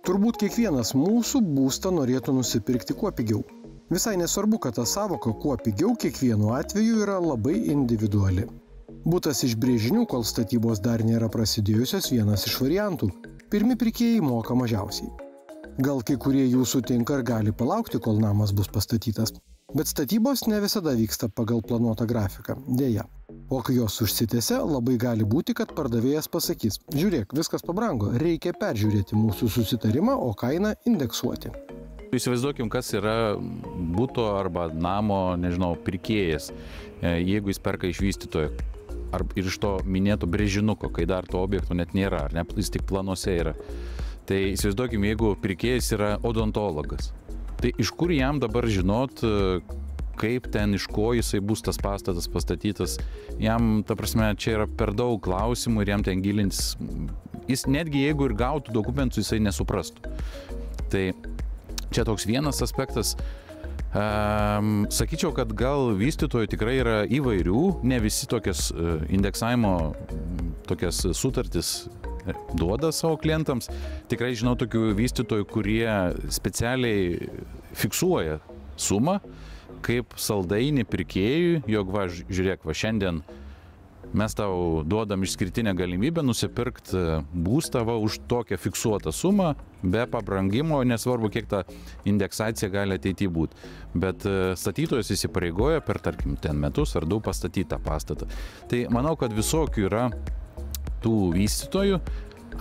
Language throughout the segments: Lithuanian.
Turbūt kiekvienas mūsų būstą norėtų nusipirkti kuo pigiau. Visai nesvarbu, kad ta sąvoka kuo pigiau kiekvienu atveju yra labai individuali. Būtas iš brėžinių, kol statybos dar nėra prasidėjusios, vienas iš variantų. Pirmi pirkėjai moka mažiausiai. Gal kai kurie jų sutinka ir gali palaukti, kol namas bus pastatytas. Bet statybos ne visada vyksta pagal planuotą grafiką, deja. O kai jos užsitęsia, labai gali būti, kad pardavėjas pasakys: žiūrėk, viskas pabrango, reikia peržiūrėti mūsų susitarimą, o kainą indeksuoti. Įsivaizduokim, kas yra buto arba namo, pirkėjas, jeigu jis perka iš vystytojo ir iš to minėto brėžinuko, kai dar to objekto net nėra, ar ne, jis tik planuose yra. Tai įsivaizduokim, jeigu pirkėjas yra odontologas, tai iš kur jam dabar žinot, kaip ten, iš ko jisai bus tas pastatas pastatytas. Jam, ta prasme, čia yra per daug klausimų ir jam ten gilintis. Jis netgi jeigu ir gautų dokumentus, jisai nesuprastų. Tai čia toks vienas aspektas. Sakyčiau, kad gal vystytojų tikrai yra įvairių, ne visi tokias indeksavimo tokias sutartis duoda savo klientams. Tikrai žinau tokių vystytojų, kurie specialiai fiksuoja sumą, kaip saldainį pirkėjui, jog žiūrėk, šiandien mes tau duodam išskirtinę galimybę nusipirkti būstą už tokią fiksuotą sumą, be pabrangimo, nesvarbu, kiek ta indeksacija gali ateityje būti. Bet statytojas įsipareigoja per, tarkim, ten metus ar 2 pastatyti tą pastatą. Tai manau, kad visokių yra tų vystytojų.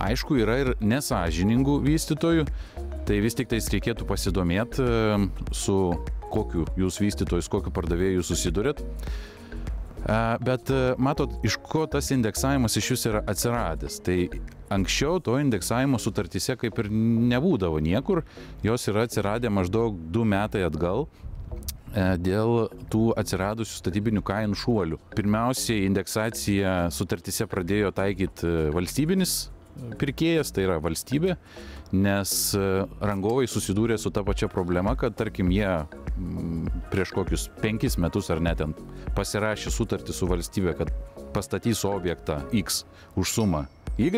Aišku, yra ir nesąžiningų vystytojų, tai vis tik tais reikėtų pasidomėti, su kokiu jūs vystytojus, kokiu pardavėju susidurėt. Bet matot, iš ko tas indeksavimas iš jūs yra atsiradęs. Tai anksčiau to indeksavimo sutartyse kaip ir nebūdavo niekur, jos yra atsiradę maždaug 2 metai atgal dėl tų atsiradusių statybinių kainų šuolių. Pirmiausiai indeksaciją sutartyse pradėjo taikyti valstybinis pirkėjas, tai yra valstybė, nes rangovai susidūrė su ta pačia problema, kad, tarkim, jie prieš kokius 5 metus ar net pasirašė sutartį su valstybė, kad pastatys objektą X už sumą Y,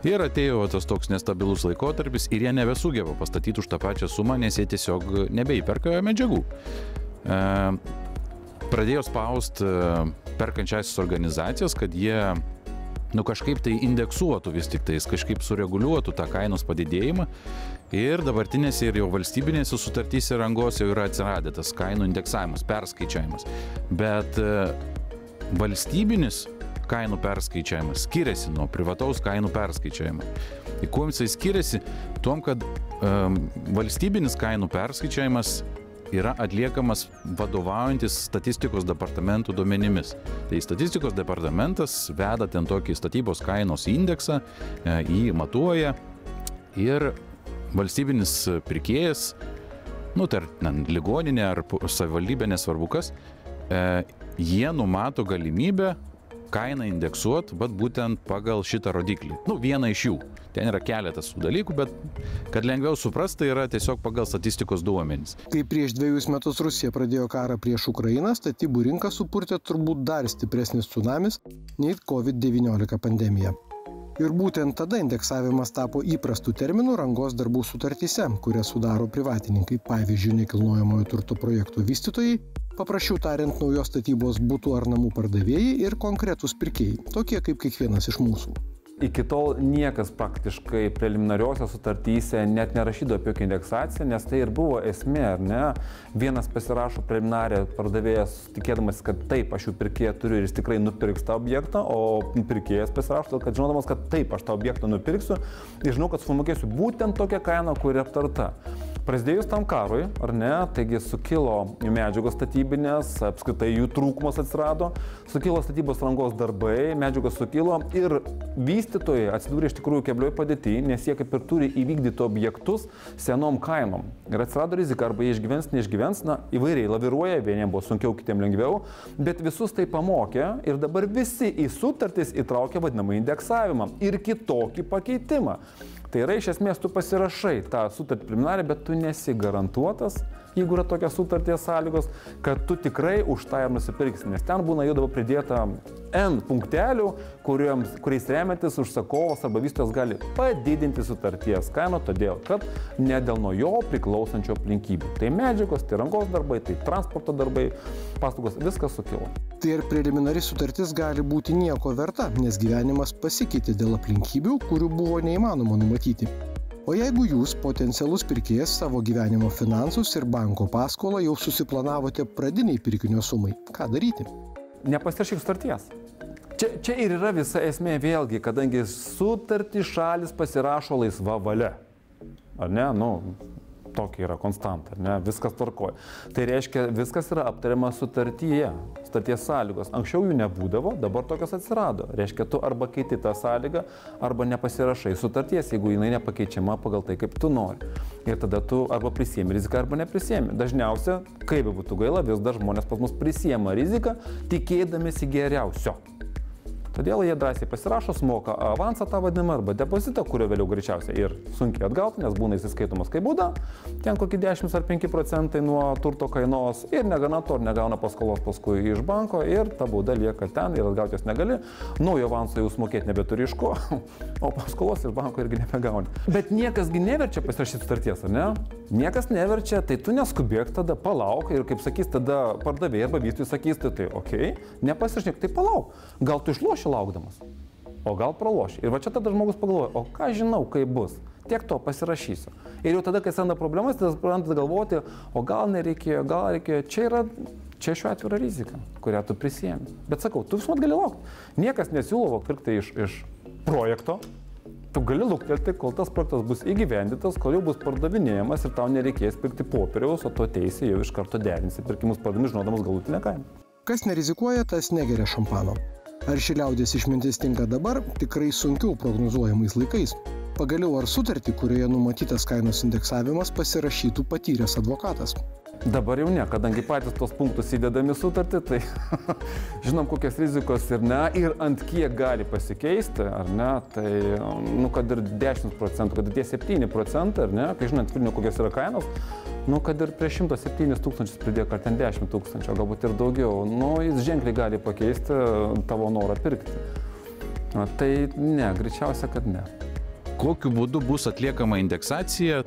ir atėjo tas toks nestabilus laikotarpis ir jie nebesugeba pastatyti už tą pačią sumą, nes jie tiesiog nebeįperka medžiagų. Pradėjo spausti perkančiąsias organizacijas, kad jie kažkaip tai indeksuotų vis tik tais, kažkaip sureguliuotų tą kainos padidėjimą. Ir dabartinėse ir jau valstybinėse sutartyse rangos jau yra atsiradę tas kainų indeksavimas, perskaičiavimas. Bet valstybinis kainų perskaičiavimas skiriasi nuo privataus kainų perskaičiavimo. Ir kuo jisai skiriasi? Tuom, kad valstybinis kainų perskaičiavimas yra atliekamas vadovaujantis statistikos departamentų duomenimis. Tai statistikos departamentas veda ten tokį statybos kainos indeksą, jį matuoja ir valstybinis pirkėjas, ligoninė ar savivaldybė, nesvarbu kas, jie numato galimybę kainą indeksuoti, bet būtent pagal šitą rodiklį. Vieną iš jų. Ten yra keletas dalykų, bet kad lengviau suprasti, tai yra tiesiog pagal statistikos duomenys. Kai prieš 2 metus Rusija pradėjo karą prieš Ukrainą, statybų rinką supurtė turbūt dar stipresnis tsunamis nei COVID-19 pandemija. Ir būtent tada indeksavimas tapo įprastų terminų rangos darbų sutartyse, kurias sudaro privatininkai, pavyzdžiui, nekilnojamojo turto projektų vystytojai, paprasčiau tariant, naujos statybos butų ar namų pardavėjai ir konkretūs pirkėjai, tokie kaip kiekvienas iš mūsų. Iki tol niekas praktiškai preliminariuose sutartyse net nerašydavo apie indeksaciją, nes tai ir buvo esmė, ar ne? Vienas pasirašo preliminarią, pardavėjas tikėdamas, kad taip, aš jų pirkėją turiu ir jis tikrai nupirks tą objektą, o pirkėjas pasirašo, kad žinodamas, kad taip, aš tą objektą nupirksiu ir žinau, kad sumokėsiu būtent tokią kainą, kuri aptarta. Prasidėjus tam karui, ar ne, taigi sukilo medžiagos statybinės, apskritai jų trūkumas atsirado, sukilo statybos rangos darbai, medžiagos sukilo ir vystytojai atsidūrė iš tikrųjų keblioj padėty, nes jie kaip ir turi įvykdyti objektus senom kainom. Ir atsirado rizika, arba jie išgyvens, neišgyvens, įvairiai laviruoja, vieniem buvo sunkiau, kitiem lengviau, bet visus tai pamokė ir dabar visi į sutartis įtraukia vadinamą indeksavimą ir kitokį pakeitimą. Tai yra, iš esmės, tu pasirašai tą sutartį preliminarią, bet tu nesi garantuotas jeigu yra tokios sutarties sąlygos, kad tu tikrai už tą ir nusipirksi, nes ten būna jau dabar pridėta N punktelių, kuriais remiantis užsakovas arba vystytojas gali padidinti sutarties kainą, todėl kad ne dėl nuo jo priklausančio aplinkybių. Tai medžiagos, tai rangos darbai, tai transporto darbai, paslaugos, viskas sukilo. Tai ir preliminari sutartis gali būti nieko verta, nes gyvenimas pasikeitė dėl aplinkybių, kurių buvo neįmanoma numatyti. O jeigu jūs, potencialus pirkėjas, savo gyvenimo finansus ir banko paskolą jau susiplanavote pradiniai pirkinio sumai, ką daryti? Nepasirašyk sutarties. Čia ir yra visa esmė vėlgi, kadangi sutartį šalis pasirašo laisva valia. Ar ne? Tokia yra konstanta, ar ne? Viskas tvarkoja. Tai reiškia, viskas yra aptariama sutartyje, sutarties sąlygos. Anksčiau jų nebūdavo, dabar tokios atsirado. Reiškia, tu arba keiti tą sąlygą, arba nepasirašai sutarties, jeigu jinai nepakeičiama pagal tai, kaip tu nori. Ir tada tu arba prisiemi riziką, arba neprisiemi. Dažniausia, kaip būtų gaila, vis dar žmonės pas mus prisiema riziką, tikėdamėsi geriausio. Todėl jie drąsiai pasirašo, sumoka avansą tą vadinamą arba depozitą, kurio vėliau greičiausiai ir sunkiai atgauti, nes būna įsiskaitomas kaip bauda, ten kokį 10 ar 5% nuo turto kainos ir negana to, negauna paskolos paskui iš banko ir ta bauda lieka ten ir atgauti jos negali. Naujo avanso jau sumokėti nebeturi iš ko, o paskolos iš banko irgi nebegauni. Bet niekasgi neverčia pasirašyti sutarties, ar ne? Niekas neverčia, tai tu neskubėk, tada palauk ir kaip sakys, tada pardavėjai arba vystytojai sakys, tai okei, nepasirašyk, tai palauk, gal tu išloši laukdamas, o gal praloši. Ir va čia tada žmogus pagalvoja, o ką žinau, kaip bus, tiek to pasirašysiu. Ir jau tada, kai atsiranda problemas, tada pradeda galvoti, o gal nereikėjo, gal reikėjo, čia šiuo atveju yra rizika, kurią tu prisiemi. Bet sakau, tu visuomet gali laukti. Niekas nesiūlo pirkti iš projekto. Tu gali luktelti, kol tas projektas bus įgyvendintas, kol jau bus pardavinėjamas ir tau nereikės pirkti popieriaus, o tu ateisi jau iš karto derinsi pirkimus pardavimus, žinodamas galutinę kainą. Kas nerizikuoja, tas negeria šampano. Ar ši liaudies išmintis tinka dabar, tikrai sunkiau prognozuojamais laikais. Pagaliau ar sutartį, kurioje numatytas kainos indeksavimas, pasirašytų patyręs advokatas? Dabar jau ne, kadangi patys tos punktus įdedami sutartį, tai žinom kokias rizikos ir ne, ir ant kiek gali pasikeisti, ar ne, tai, kad ir 10%, kad ir tie 7%, ar ne, kai žinant Vilnių kokios yra kainos, kad ir prie 107 tūkstančius pridėk, ar ten 10 tūkstančių, o galbūt ir daugiau, jis ženkliai gali pakeisti tavo norą pirkti. Tai ne, greičiausia, kad ne. Kokiu būdu bus atliekama indeksacija,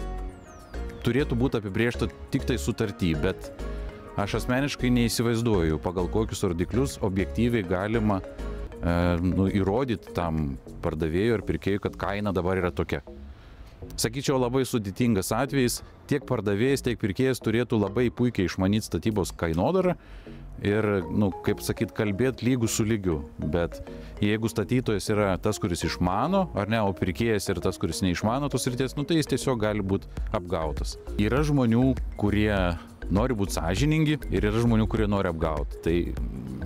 turėtų būti apibrėžta tik tai sutarty, bet aš asmeniškai neįsivaizduoju, pagal kokius rodiklius objektyviai galima įrodyti tam pardavėjui ar pirkėjui, kad kaina dabar yra tokia. Sakyčiau, labai sudėtingas atvejis, tiek pardavėjas, tiek pirkėjas turėtų labai puikiai išmanyti statybos kainodarą ir, kaip sakyt, kalbėti lygų su lygiu. Bet jeigu statytojas yra tas, kuris išmano, ar ne, o pirkėjas yra tas, kuris neišmano tos srities, tai jis tiesiog gali būti apgautas. Yra žmonių, kurie nori būti sąžiningi ir yra žmonių, kurie nori apgauti. Tai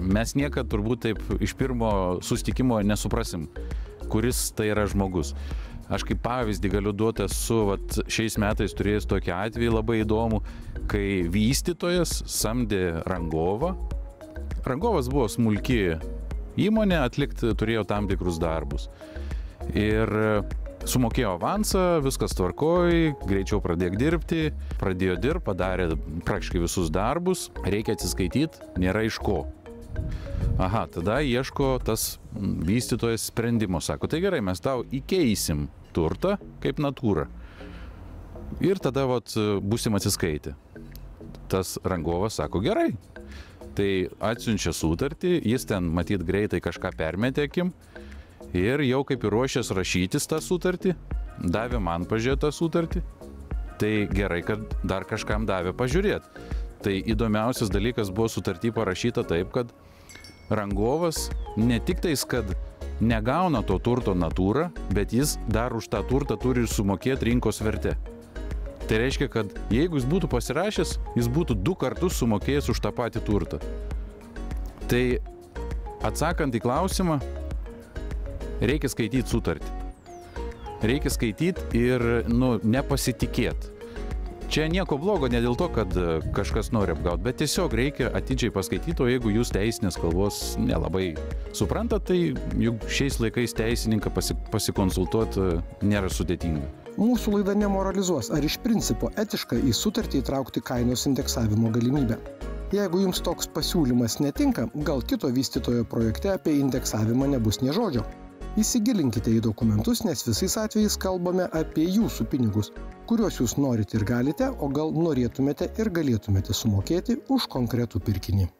mes niekad turbūt taip iš pirmo susitikimo nesuprasim, kuris tai yra žmogus. Aš kaip pavyzdį galiu duoti, esu šiais metais turėjęs tokį atvejį labai įdomų, kai vystytojas samdė rangovą. Rangovas buvo smulki įmonė, atlikti turėjo tam tikrus darbus. Ir sumokėjo avansą, viskas tvarkoj, greičiau pradėk dirbti, pradėjo dirbti, padarė praktiškai visus darbus, reikia atsiskaityti, nėra iš ko. Aha, tada ieško tas vystytojas sprendimo, sako, tai gerai, mes tau įkeisim turtą kaip natūrą ir tada būsim atsiskaitę. Tas rangovas sako, gerai, tai atsiunčia sutartį, jis ten matyt greitai kažką permetė akim ir jau kaip ir ruošęs rašytis tą sutartį, davė man pažiūrėti tą sutartį, tai gerai, kad dar kažkam davė pažiūrėti. Tai įdomiausias dalykas buvo sutartį parašyta taip, kad rangovas ne tik tais, kad negauna to turto natūrą, bet jis dar už tą turtą turi sumokėti rinkos vertę. Tai reiškia, kad jeigu jis būtų pasirašęs, jis būtų 2 kartus sumokėjęs už tą patį turtą. Tai atsakant į klausimą, reikia skaityti sutartį. Reikia skaityti ir nepasitikėti. Čia nieko blogo ne dėl to, kad kažkas nori apgauti, bet tiesiog reikia atidžiai paskaityti, o jeigu jūs teisinės kalbos nelabai suprantat, tai juk šiais laikais teisininką pasikonsultuoti nėra sudėtinga. Mūsų laida nemoralizuos, ar iš principo etiška į sutartį įtraukti kainos indeksavimo galimybę. Jeigu jums toks pasiūlymas netinka, gal kito vystytojo projekte apie indeksavimą nebus nė žodžio. Įsigilinkite į dokumentus, nes visais atvejais kalbame apie jūsų pinigus, kuriuos jūs norite ir galite, o gal norėtumėte ir galėtumėte sumokėti už konkretų pirkinį.